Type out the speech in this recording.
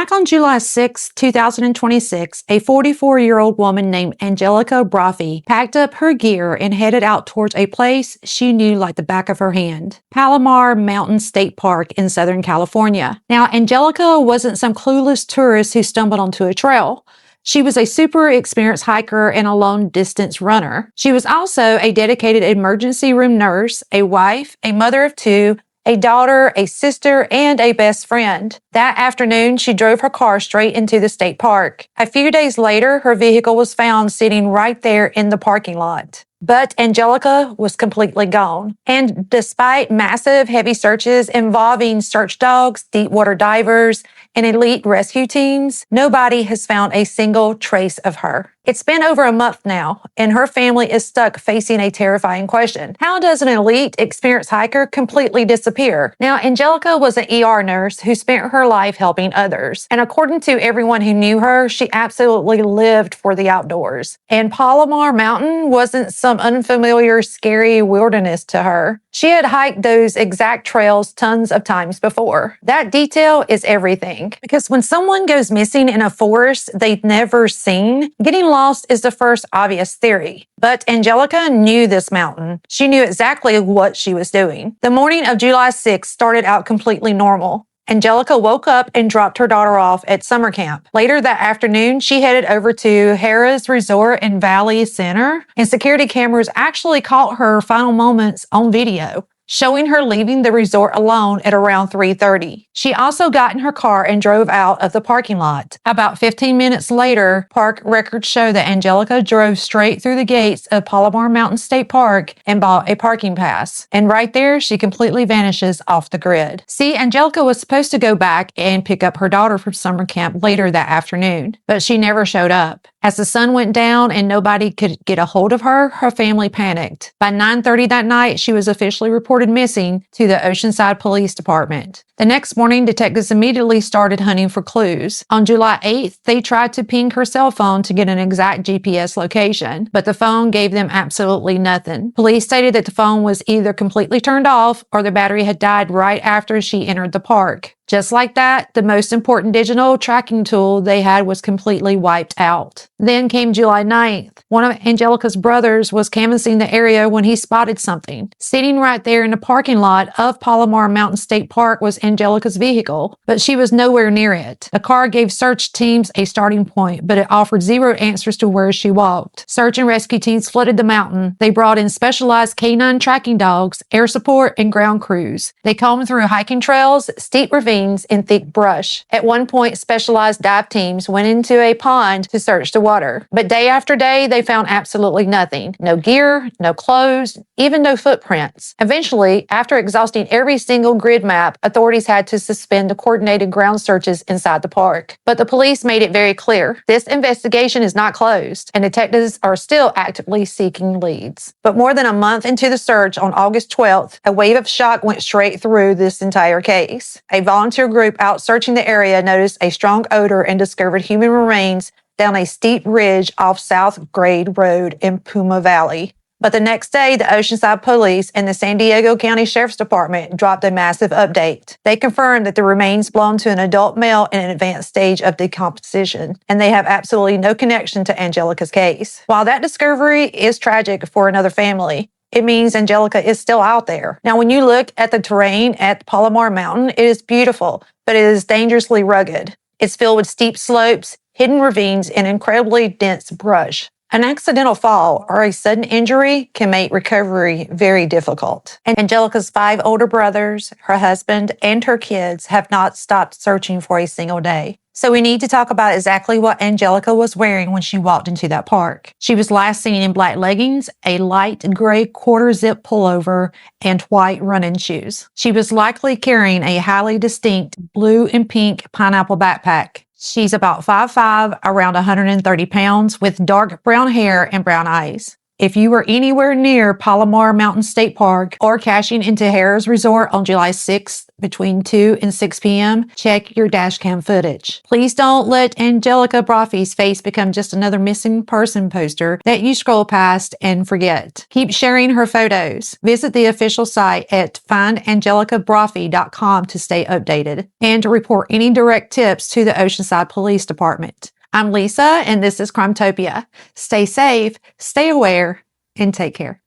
Back on July 6, 2026, a 44-year-old woman named Angelica Brophy packed up her gear and headed out towards a place she knew like the back of her hand, Palomar Mountain State Park in Southern California. Now, Angelica wasn't some clueless tourist who stumbled onto a trail. She was a super experienced hiker and a long-distance runner. She was also a dedicated emergency room nurse, a wife, a mother of two, a daughter, a sister, and a best friend. That afternoon, she drove her car straight into the state park. A few days later, her vehicle was found sitting right there in the parking lot. But Angelica was completely gone. And despite massive, heavy searches involving search dogs, deep water divers, and elite rescue teams, nobody has found a single trace of her. It's been over a month now, and her family is stuck facing a terrifying question. How does an elite, experienced hiker completely disappear? Now, Angelica was an ER nurse who spent her life helping others. And according to everyone who knew her, she absolutely lived for the outdoors. And Palomar Mountain wasn't some unfamiliar, scary wilderness to her. She had hiked those exact trails tons of times before. That detail is everything. Because when someone goes missing in a forest they've never seen, getting lost is the first obvious theory. But Angelica knew this mountain. She knew exactly what she was doing. The morning of July 6th started out completely normal. Angelica woke up and dropped her daughter off at summer camp. Later that afternoon, she headed over to Harrah's Resort and Valley Center, and security cameras actually caught her final moments on video, showing her leaving the resort alone at around 3:30. She also got in her car and drove out of the parking lot. About 15 minutes later, park records show that Angelica drove straight through the gates of Palomar Mountain State Park and bought a parking pass. And right there, she completely vanishes off the grid. See, Angelica was supposed to go back and pick up her daughter from summer camp later that afternoon, but she never showed up. As the sun went down and nobody could get a hold of her, her family panicked. By 9:30 that night, she was officially reported missing to the Oceanside Police Department. The next morning, detectives immediately started hunting for clues. On July 8th, they tried to ping her cell phone to get an exact GPS location, but the phone gave them absolutely nothing. Police stated that the phone was either completely turned off or the battery had died right after she entered the park. Just like that, the most important digital tracking tool they had was completely wiped out. Then came July 9th. One of Angelica's brothers was canvassing the area when he spotted something. Sitting right there in the parking lot of Palomar Mountain State Park was Angelica's vehicle, but she was nowhere near it. The car gave search teams a starting point, but it offered zero answers to where she walked. Search and rescue teams flooded the mountain. They brought in specialized canine tracking dogs, air support, and ground crews. They combed through hiking trails, steep ravines, in thick brush. At one point, specialized dive teams went into a pond to search the water. But day after day, they found absolutely nothing. No gear, no clothes, even no footprints. Eventually, after exhausting every single grid map, authorities had to suspend the coordinated ground searches inside the park. But the police made it very clear, this investigation is not closed, and detectives are still actively seeking leads. But more than a month into the search, on August 12th, a wave of shock went straight through this entire case. A volunteer group out searching the area noticed a strong odor and discovered human remains down a steep ridge off South Grade Road in Pauma Valley. But the next day, the Oceanside Police and the San Diego County Sheriff's Department dropped a massive update. They confirmed that the remains belong to an adult male in an advanced stage of decomposition, and they have absolutely no connection to Angelica's case. While that discovery is tragic for another family, it means Angelica is still out there. Now, when you look at the terrain at Palomar Mountain, it is beautiful, but it is dangerously rugged. It's filled with steep slopes, hidden ravines, and incredibly dense brush. An accidental fall or a sudden injury can make recovery very difficult. And Angelica's 5 older brothers, her husband, and her kids have not stopped searching for a single day. So we need to talk about exactly what Angelica was wearing when she walked into that park. She was last seen in black leggings, a light gray quarter-zip pullover, and white running shoes. She was likely carrying a highly distinct blue and pink pineapple backpack. She's about 5'5", around 130 pounds, with dark brown hair and brown eyes. If you were anywhere near Palomar Mountain State Park or cashing into Harrah's Resort on July 6th between 2 and 6 p.m., check your dashcam footage. Please don't let Angelica Brophy's face become just another missing person poster that you scroll past and forget. Keep sharing her photos. Visit the official site at found.Angelica.Brophy.com to stay updated and to report any direct tips to the Oceanside Police Department. I'm Lisa, and this is CrimeTophia. Stay safe, stay aware, and take care.